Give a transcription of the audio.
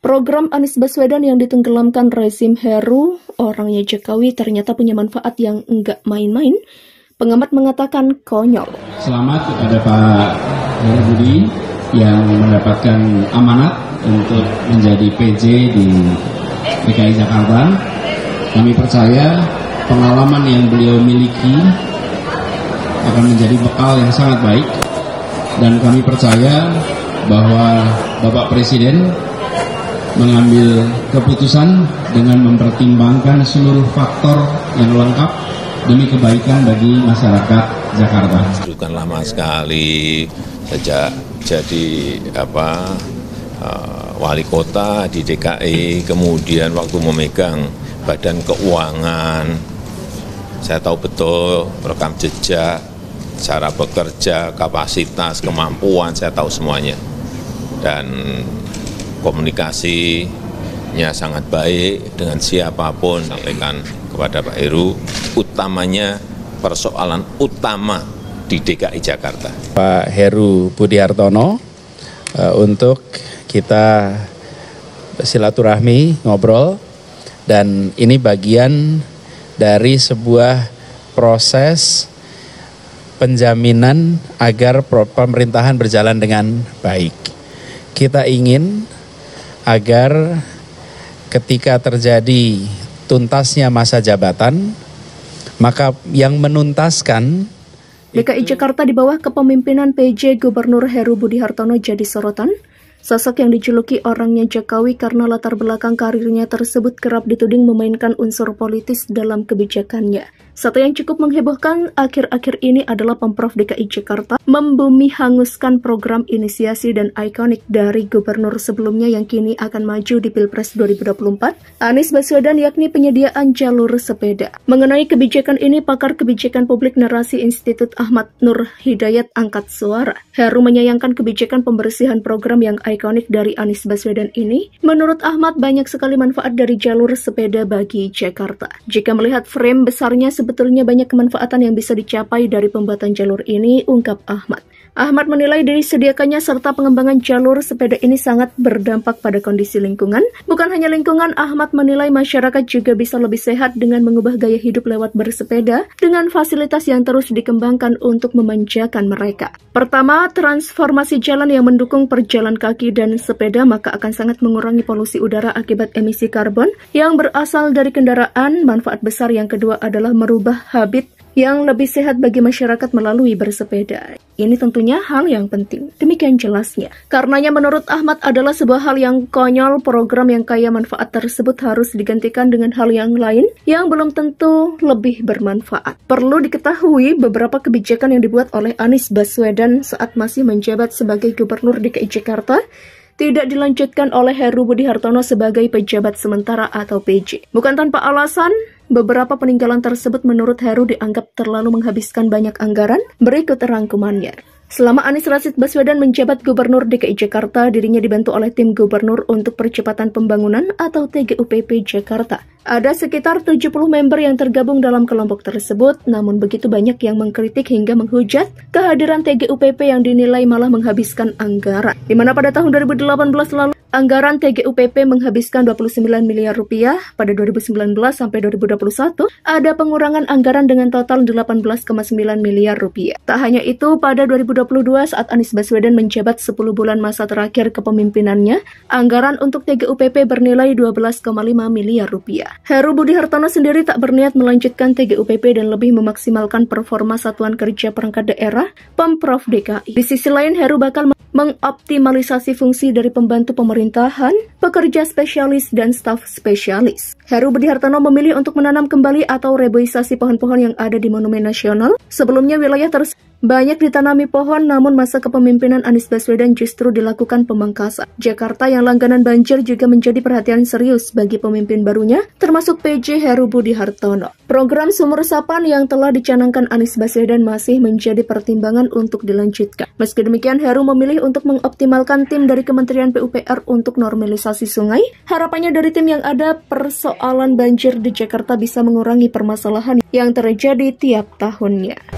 Program Anies Baswedan yang ditenggelamkan rezim Heru, orangnya Jokowi, ternyata punya manfaat yang enggak main-main. Pengamat mengatakan konyol. Selamat kepada Pak Heru Budi yang mendapatkan amanat untuk menjadi PJ di DKI Jakarta. Kami percaya pengalaman yang beliau miliki akan menjadi bekal yang sangat baik. Dan kami percaya bahwa Bapak Presiden mengambil keputusan dengan mempertimbangkan seluruh faktor yang lengkap demi kebaikan bagi masyarakat Jakarta. Bukan lama sekali sejak jadi wali kota di DKI, kemudian waktu memegang Badan Keuangan, saya tahu betul rekam jejak, cara bekerja, kapasitas, kemampuan, saya tahu semuanya. Dan komunikasinya sangat baik dengan siapapun. Sampaikan kepada Pak Heru, utamanya persoalan utama di DKI Jakarta. Pak Heru Budi Hartono untuk kita silaturahmi, ngobrol, dan ini bagian dari sebuah proses penjaminan agar pemerintahan berjalan dengan baik. Kita ingin agar ketika terjadi tuntasnya masa jabatan, maka yang menuntaskan DKI Jakarta di bawah kepemimpinan PJ Gubernur Heru Budi Hartono jadi sorotan. Sosok yang dijuluki orangnya Jokowi karena latar belakang karirnya tersebut kerap dituding memainkan unsur politis dalam kebijakannya. Satu yang cukup menghebohkan akhir-akhir ini adalah Pemprov DKI Jakarta membumi hanguskan program inisiasi dan ikonik dari gubernur sebelumnya yang kini akan maju di Pilpres 2024, Anies Baswedan, yakni penyediaan jalur sepeda. Mengenai kebijakan ini, pakar kebijakan publik narasi Institut Ahmad Nur Hidayat angkat suara. Heru menyayangkan kebijakan pembersihan program yang ikonik dari Anies Baswedan ini. Menurut Ahmad, banyak sekali manfaat dari jalur sepeda bagi Jakarta. Jika melihat frame besarnya, sebetulnya banyak kemanfaatan yang bisa dicapai dari pembuatan jalur ini, ungkap Ahmad. Ahmad menilai disediakannya serta pengembangan jalur sepeda ini sangat berdampak pada kondisi lingkungan. Bukan hanya lingkungan, Ahmad menilai masyarakat juga bisa lebih sehat dengan mengubah gaya hidup lewat bersepeda dengan fasilitas yang terus dikembangkan untuk memanjakan mereka. Pertama, transformasi jalan yang mendukung perjalan kaki dan sepeda maka akan sangat mengurangi polusi udara akibat emisi karbon yang berasal dari kendaraan. Manfaat besar yang kedua adalah merubah habit yang lebih sehat bagi masyarakat melalui bersepeda. Ini tentunya hal yang penting. Demikian jelasnya. Karenanya menurut Ahmad adalah sebuah hal yang konyol, program yang kaya manfaat tersebut harus digantikan dengan hal yang lain yang belum tentu lebih bermanfaat. Perlu diketahui beberapa kebijakan yang dibuat oleh Anies Baswedan saat masih menjabat sebagai Gubernur DKI Jakarta tidak dilanjutkan oleh Heru Budi Hartono sebagai pejabat sementara atau PJ. Bukan tanpa alasan, beberapa peninggalan tersebut menurut Heru dianggap terlalu menghabiskan banyak anggaran. Berikut rangkumannya. Selama Anies Rashid Baswedan menjabat Gubernur DKI Jakarta, dirinya dibantu oleh tim gubernur untuk percepatan pembangunan atau TGUPP Jakarta. Ada sekitar 70 member yang tergabung dalam kelompok tersebut, namun begitu banyak yang mengkritik hingga menghujat kehadiran TGUPP yang dinilai malah menghabiskan anggaran. Di mana pada tahun 2018 lalu, anggaran TGUPP menghabiskan 29 miliar rupiah. Pada 2019 sampai 2021, ada pengurangan anggaran dengan total 18,9 miliar rupiah. Tak hanya itu, pada 2022 saat Anies Baswedan menjabat 10 bulan masa terakhir kepemimpinannya, anggaran untuk TGUPP bernilai 12,5 miliar rupiah. Heru Budi Hartono sendiri tak berniat melanjutkan TGUPP dan lebih memaksimalkan performa Satuan Kerja Perangkat Daerah Pemprov DKI. Di sisi lain, Heru bakal mengoptimalisasi fungsi dari pembantu pemerintahan, pekerja spesialis, dan staf spesialis. Heru Budi Hartono memilih untuk menanam kembali atau reboisasi pohon-pohon yang ada di Monumen Nasional. Sebelumnya wilayah tersebut banyak ditanami pohon, namun masa kepemimpinan Anies Baswedan justru dilakukan pemangkasan. Jakarta yang langganan banjir juga menjadi perhatian serius bagi pemimpin barunya, termasuk PJ Heru Budi Hartono. Program sumur resapan yang telah dicanangkan Anies Baswedan masih menjadi pertimbangan untuk dilanjutkan. Meski demikian, Heru memilih untuk mengoptimalkan tim dari Kementerian PUPR untuk normalisasi sungai. Harapannya dari tim yang ada, persoalan banjir di Jakarta bisa mengurangi permasalahan yang terjadi tiap tahunnya.